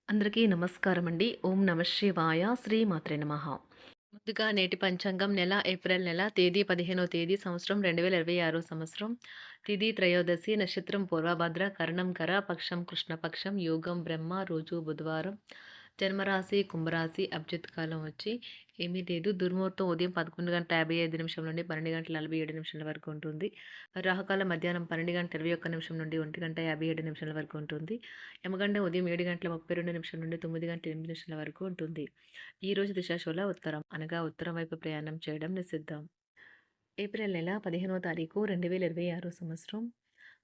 అందరికీ నమస్కారం అండి. ఓం నమ శివాయ. శ్రీమాత్రే నమః. ముందుగా నేటి పంచాంగం నెల ఏప్రిల్ నెల తేదీ 15వ తేదీ సంవత్సరం 2026 సంవత్సరం. తిథి త్రయోదశి, నక్షత్రం పూర్వభద్ర, కరణం కర, పక్షం కృష్ణపక్షం, యోగం బ్రహ్మ, రోజు బుధవారం. జన్మరాశి కుంభరాశి. అభిజిత్ కాలం వచ్చి ఏమీ లేదు. దుర్ముహూర్తం ఉదయం 11:55 నుండి 12:47 వరకు ఉంటుంది. రాహుకాలం మధ్యాహ్నం 12:21 నుండి 1:57 వరకు ఉంటుంది. యమగండం ఉదయం 7:32 నుండి 9:8 వరకు ఉంటుంది. ఈ రోజు దిశాశూల ఉత్తరం అనగా ఉత్తరం వైపు ప్రయాణం చేయడం నిషిద్ధం. ఏప్రిల్ నెల 15వ తారీఖు 2026 సంవత్సరం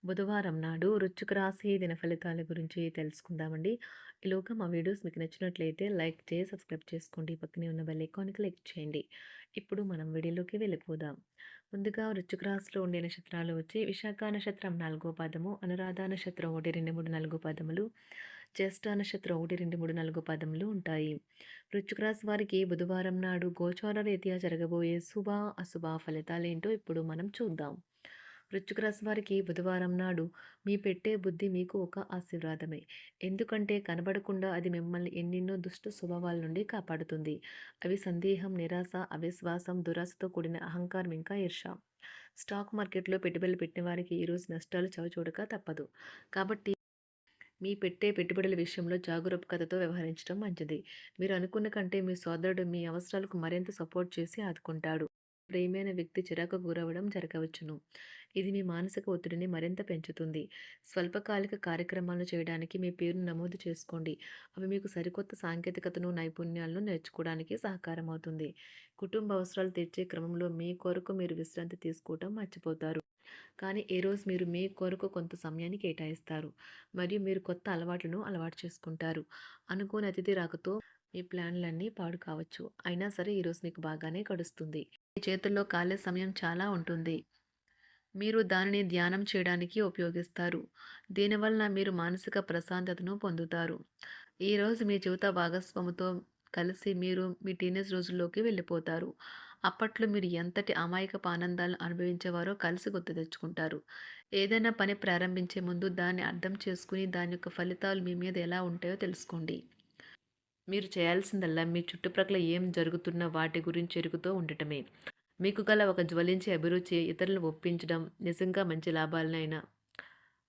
బుధవారం నాడు వృశ్చిక రాశి దిన ఫలితాల గురించి తెలుసుకుందామండి. ఈలోగా మా వీడియోస్ మీకు నచ్చినట్లయితే లైక్ చేసి సబ్స్క్రైబ్ చేసుకోండి. పక్కనే ఉన్న బెల్ ఐకాన్కి క్లిక్ చేయండి. ఇప్పుడు మనం వీడియోలోకి వెళ్ళిపోదాం. ముందుగా వృశ్చిక రాశిలో ఉండే నక్షత్రాలు వచ్చి విశాఖ నక్షత్రం 4వ పాదము, అనురాధ నక్షత్రం 1, 2, 3, 4 పాదములు, జ్యేష్ఠ నక్షత్రం 1, 2, 3, 4 పాదములు ఉంటాయి. వృశ్చిక రాశి వారికి బుధవారం నాడు గోచార రీత్యా జరగబోయే శుభ అశుభ ఫలితాలేంటో ఇప్పుడు మనం చూద్దాం. వృశ్చిక రాశి వారికి బుధవారం నాడు మీ పెట్టే బుద్ధి మీకు ఒక ఆశీర్వాదమే. ఎందుకంటే కనబడకుండా అది మిమ్మల్ని ఎన్నెన్నో దుష్ట స్వభావాల నుండి కాపాడుతుంది. అవి సందేహం, నిరాశ, అవిశ్వాసం, దురాశతో కూడిన అహంకారం, ఇంకా ఈర్ష. స్టాక్ మార్కెట్లో పెట్టుబడులు పెట్టిన వారికి ఈరోజు నష్టాలు చవిచూడక తప్పదు. కాబట్టి మీ పెట్టే పెట్టుబడుల విషయంలో జాగరూకతతో వ్యవహరించడం మంచిది. మీరు అనుకున్న కంటే మీ సోదరుడు మీ అవసరాలకు మరింత సపోర్ట్ చేసి ఆదుకుంటాడు. ప్రియమైన వ్యక్తి చిరాకుకు గురవ్వడం జరగవచ్చును. ఇది మీ మానసిక ఒత్తిడిని మరింత పెంచుతుంది. స్వల్పకాలిక కార్యక్రమాలను చేయడానికి మీ పేరును నమోదు చేసుకోండి. అవి మీకు సరికొత్త సాంకేతికతను, నైపుణ్యాలను నేర్చుకోవడానికి సహకారం అవుతుంది. కుటుంబ అవసరాలు తీర్చే క్రమంలో మీ కొరకు మీరు విశ్రాంతి తీసుకోవటం మర్చిపోతారు. కానీ ఏ రోజు మీరు మీ కొరకు కొంత సమయాన్ని కేటాయిస్తారు మరియు మీరు కొత్త అలవాట్లను అలవాటు చేసుకుంటారు. అనుకోని అతిథి రాకతో మీ ప్లాన్లన్నీ పాడు కావచ్చు. అయినా సరే ఈరోజు మీకు బాగానే గడుస్తుంది. మీ చేతుల్లో ఖాళీ సమయం చాలా ఉంటుంది. మీరు దానిని ధ్యానం చేయడానికి ఉపయోగిస్తారు. దీనివలన మీరు మానసిక ప్రశాంతతను పొందుతారు. ఈరోజు మీ జీవిత భాగస్వామితో కలిసి మీరు మీ టీనేజ్ రోజుల్లోకి వెళ్ళిపోతారు. అప్పట్లో మీరు ఎంతటి అమాయకపు ఆనందాలను అనుభవించేవారో కలిసి గుర్తు తెచ్చుకుంటారు. ఏదైనా పని ప్రారంభించే ముందు దాన్ని అర్థం చేసుకుని దాని యొక్క ఫలితాలు మీ మీద ఎలా ఉంటాయో తెలుసుకోండి. మీరు చేయాల్సిందల్లా మీ చుట్టుప్రక్కల ఏం జరుగుతున్న వాటి గురించి ఎరుగుతూ ఉండటమే. మీకు గల ఒక జ్వలించే అభిరుచి ఇతరులను ఒప్పించడం నిజంగా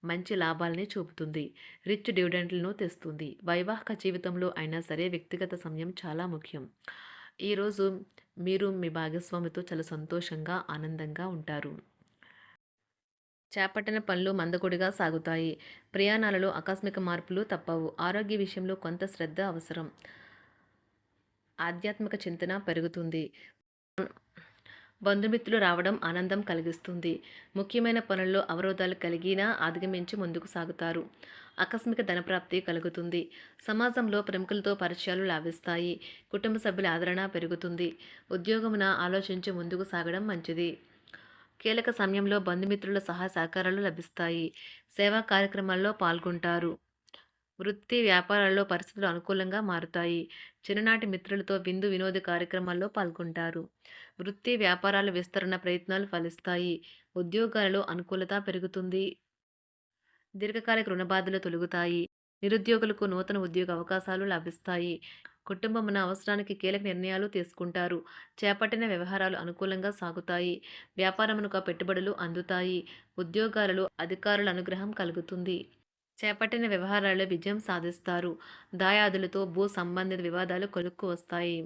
మంచి లాభాలనే చూపుతుంది. రిచ్ డివిడెండ్లను తెస్తుంది. వైవాహిక జీవితంలో అయినా సరే వ్యక్తిగత సమయం చాలా ముఖ్యం. ఈరోజు మీరు మీ భాగస్వామితో చాలా సంతోషంగా, ఆనందంగా ఉంటారు. చేపట్టిన పనులు మందకొడిగా సాగుతాయి. ప్రయాణాలలో ఆకస్మిక మార్పులు తప్పవు. ఆరోగ్య విషయంలో కొంత శ్రద్ధ అవసరం. ఆధ్యాత్మిక చింతన పెరుగుతుంది. బంధుమిత్రులు రావడం ఆనందం కలిగిస్తుంది. ముఖ్యమైన పనుల్లో అవరోధాలు కలిగినా అధిగమించి ముందుకు సాగుతారు. ఆకస్మిక ధనప్రాప్తి కలుగుతుంది. సమాజంలో ప్రముఖులతో పరిచయాలు లాభిస్తాయి. కుటుంబ సభ్యుల ఆదరణ పెరుగుతుంది. ఉద్యోగమున ఆలోచించి ముందుకు సాగడం మంచిది. కీలక సమయంలో బంధుమిత్రుల సహాయ సహకారాలు లభిస్తాయి. సేవా కార్యక్రమాల్లో పాల్గొంటారు. వృత్తి వ్యాపారాల్లో పరిస్థితులు అనుకూలంగా మారుతాయి. చిన్ననాటి మిత్రులతో విందు వినోద కార్యక్రమాల్లో పాల్గొంటారు. వృత్తి వ్యాపారాల విస్తరణ ప్రయత్నాలు ఫలిస్తాయి. ఉద్యోగాలలో అనుకూలత పెరుగుతుంది. దీర్ఘకాలిక రుణ బాధలు తొలగుతాయి. నిరుద్యోగులకు నూతన ఉద్యోగ అవకాశాలు లభిస్తాయి. కుటుంబమున అవసరానికి కీలక నిర్ణయాలు తీసుకుంటారు. చేపట్టిన వ్యవహారాలు అనుకూలంగా సాగుతాయి. వ్యాపారమునకు పెట్టుబడులు అందుతాయి. ఉద్యోగాలలో అధికారుల అనుగ్రహం కలుగుతుంది. చేపట్టిన వ్యవహారాల్లో విజయం సాధిస్తారు. దాయాదులతో భూ సంబంధిత వివాదాలు కొలుక్కు వస్తాయి.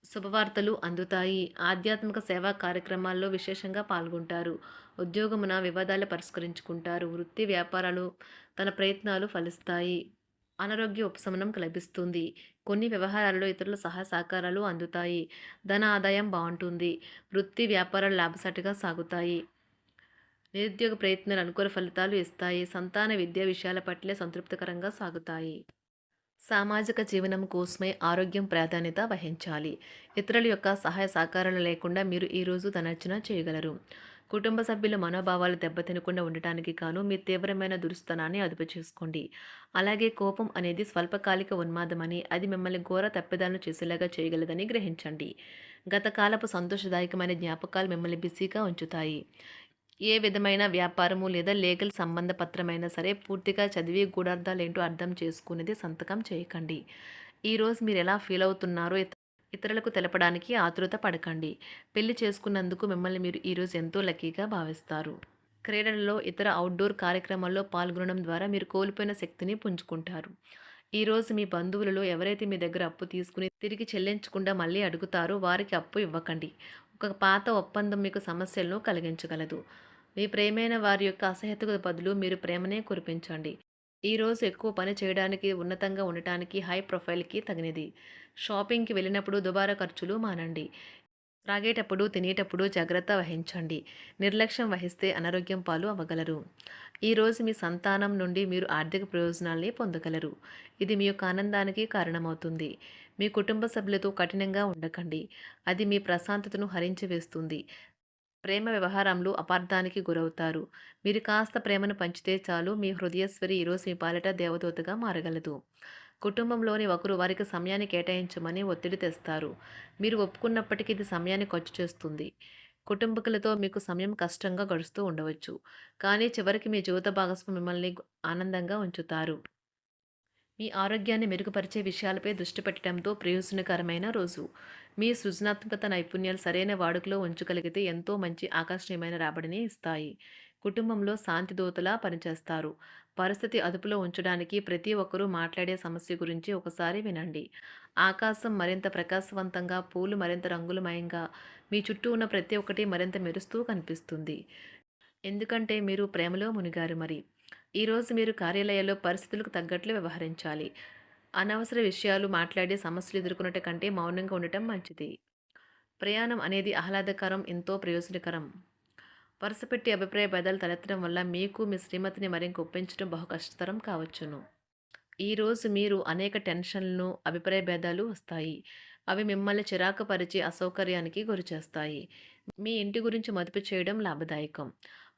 శుభవార్తలు అందుతాయి. ఆధ్యాత్మిక సేవా కార్యక్రమాల్లో విశేషంగా పాల్గొంటారు. ఉద్యోగమున వివాదాలు పరిష్కరించుకుంటారు. వృత్తి వ్యాపారాలు తన ప్రయత్నాలు ఫలిస్తాయి. అనారోగ్య ఉపశమనం లభిస్తుంది. కొన్ని వ్యవహారాల్లో ఇతరుల సహాయ సహకారాలు అందుతాయి. ధన ఆదాయం బాగుంటుంది. వృత్తి వ్యాపారాలు లాభసాటిగా సాగుతాయి. నిరుద్యోగ ప్రయత్నాలు అనుకూల ఫలితాలు ఇస్తాయి. సంతాన విద్యా విషయాల పట్లే సంతృప్తికరంగా సాగుతాయి. సామాజిక జీవనం కోసమే ఆరోగ్యం ప్రాధాన్యత వహించాలి. ఇతరుల యొక్క సహాయ సహకారాలు లేకుండా మీరు ఈరోజు ధనార్జన చేయగలరు. కుటుంబ సభ్యుల మనోభావాలు దెబ్బతినకుండా ఉండటానికి గాను మీ తీవ్రమైన దురుస్తనాన్ని అదుపు చేసుకోండి. అలాగే కోపం అనేది స్వల్పకాలిక ఉన్మాదమని, అది మిమ్మల్ని ఘోర తప్పిదాలను చేసేలాగా చేయగలదని గ్రహించండి. గత కాలపు సంతోషదాయకమైన జ్ఞాపకాలు మిమ్మల్ని బిజీగా ఉంచుతాయి. ఏ విధమైన వ్యాపారము లేదా లీగల్ సంబంధ పత్రమైనా సరే పూర్తిగా చదివి గూఢార్థాలేంటో అర్థం చేసుకునేది సంతకం చేయకండి. ఈరోజు మీరు ఎలా ఫీల్ అవుతున్నారో ఇతరులకు తెలపడానికి ఆతృత పడకండి. పెళ్లి చేసుకున్నందుకు మిమ్మల్ని మీరు ఈరోజు ఎంతో లక్కీగా భావిస్తారు. క్రీడలలో ఇతర అవుట్‌డోర్ కార్యక్రమాల్లో పాల్గొనడం ద్వారా మీరు కోల్పోయిన శక్తిని పుంజుకుంటారు. ఈరోజు మీ బంధువులలో ఎవరైతే మీ దగ్గర అప్పు తీసుకుని తిరిగి చెల్లించకుండా మళ్ళీ అడుగుతారో వారికి అప్పు ఇవ్వకండి. ఒక పాత ఒప్పందం మీకు సమస్యలను కలిగించగలదు. మీ ప్రియమైన వారి యొక్క అసహ్యతకు బదులు మీరు ప్రేమనే కురిపించండి. ఈరోజు ఎక్కువ పని చేయడానికి, ఉన్నతంగా ఉండటానికి, హై ప్రొఫైల్‌కి తగినది. షాపింగ్‌కి వెళ్ళినప్పుడు దుబారా ఖర్చులు మానండి. త్రాగేటప్పుడు, తినేటప్పుడు జాగ్రత్త వహించండి. నిర్లక్ష్యం వహిస్తే అనారోగ్యం పాలు అవ్వగలరు. ఈరోజు మీ సంతానం నుండి మీరు ఆర్థిక ప్రయోజనాల్ని పొందగలరు. ఇది మీ యొక్క ఆనందానికి కారణమవుతుంది. మీ కుటుంబ సభ్యులతో కఠినంగా ఉండకండి. అది మీ ప్రశాంతతను హరించి వేస్తుంది. ప్రేమ వ్యవహారంలో అపార్థానికి గురవుతారు. మీరు కాస్త ప్రేమను పంచితే చాలు మీ హృదయేశ్వరి ఈరోజు మీ పాలిట దేవదూతగా మారగలదు. కుటుంబంలోని ఒకరు వారికి సమయాన్ని కేటాయించమని ఒత్తిడి తెస్తారు. మీరు ఒప్పుకున్నప్పటికీ ఇది సమయాన్ని ఖర్చు చేస్తుంది. కుటుంబకులతో మీకు సమయం కష్టంగా గడుస్తూ ఉండవచ్చు. కానీ చివరికి మీ జీవిత భాగస్వామి మిమ్మల్ని ఆనందంగా ఉంచుతారు. మీ ఆరోగ్యాన్ని మెరుగుపరిచే విషయాలపై దృష్టి పెట్టడంతో ప్రయోజనకరమైన రోజు. మీ సృజనాత్మకత నైపుణ్యాలు సరైన వాడుకలో ఉంచగలిగితే ఎంతో మంచి ఆకర్షణీయమైన రాబడిని ఇస్తాయి. కుటుంబంలో శాంతి దూతలా పనిచేస్తారు. పరిస్థితి అదుపులో ఉంచడానికి ప్రతి ఒక్కరూ మాట్లాడే సమస్య గురించి ఒకసారి వినండి. ఆకాశం మరింత ప్రకాశవంతంగా, పూలు మరింత రంగులమయంగా, మీ చుట్టూ ఉన్న ప్రతి ఒక్కటి మరింత మెరుస్తూ కనిపిస్తుంది. ఎందుకంటే మీరు ప్రేమలో మునిగారు మరి. ఈరోజు మీరు కార్యాలయాల్లో పరిస్థితులకు తగ్గట్లు వ్యవహరించాలి. అనవసర విషయాలు మాట్లాడి సమస్యలు ఎదుర్కొనట కంటే మౌనంగా ఉండటం మంచిది. ప్రయాణం అనేది ఆహ్లాదకరం, ఎంతో ప్రయోజనకరం. వరుసపెట్టి అభిప్రాయ భేదాలు తలెత్తడం వల్ల మీకు మీ శ్రీమతిని మరింక ఒప్పించడం బహు కష్టతరం కావచ్చును. ఈరోజు మీరు అనేక టెన్షన్లను, అభిప్రాయ భేదాలు వస్తాయి. అవి మిమ్మల్ని చిరాకు పరిచి అసౌకర్యానికి గురిచేస్తాయి. మీ ఇంటి గురించి మదుపు చేయడం లాభదాయకం.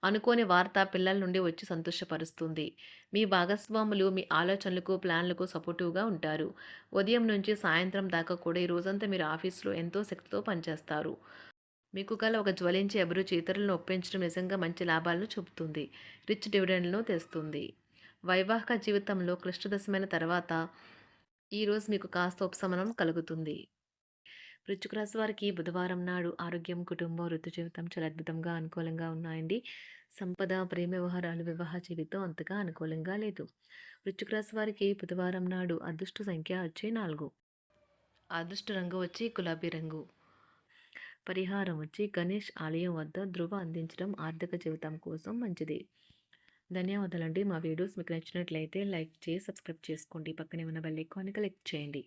అనుకోని వార్త పిల్లల నుండి వచ్చి సంతోషపరుస్తుంది. మీ భాగస్వాములు మీ ఆలోచనలకు, ప్లాన్లకు సపోర్టివ్‌గా ఉంటారు. ఉదయం నుంచి సాయంత్రం దాకా కూడా ఈ రోజంతా మీరు ఆఫీస్‌లో ఎంతో శక్తితో పనిచేస్తారు. మీకు గల ఒక జ్వలించే అభిరుచి ఇతరులను ఒప్పించడం నిజంగా మంచి లాభాలను చూపుతుంది. రిచ్ డివిడెండ్‌లను తెస్తుంది. వైవాహిక జీవితంలో క్లిష్టదశమైన తర్వాత ఈరోజు మీకు కాస్త ఉపశమనం కలుగుతుంది. వృశ్చిక రాశి వారికి బుధవారం నాడు ఆరోగ్యం, కుటుంబం, వృత్తి జీవితం చాలా అద్భుతంగా అనుకూలంగా ఉన్నాయండి. సంపద, ప్రేమ వ్యవహారాలు, వివాహ జీవితం అంతగా అనుకూలంగా లేదు. వృశ్చిక రాశి వారికి బుధవారం నాడు అదృష్ట సంఖ్య వచ్చి 4. అదృష్ట రంగు వచ్చి గులాబీ రంగు. పరిహారం వచ్చి గణేష్ ఆలయం వద్ద ధృవ అందించడం ఆర్థిక జీవితం కోసం మంచిది. ధన్యవాదాలండి. మా వీడియోస్ మీకు నచ్చినట్లయితే లైక్ చేసి సబ్స్క్రైబ్ చేసుకోండి. పక్కనే ఉన్న బెల్ ఐకాన్ని క్లిక్ చేయండి.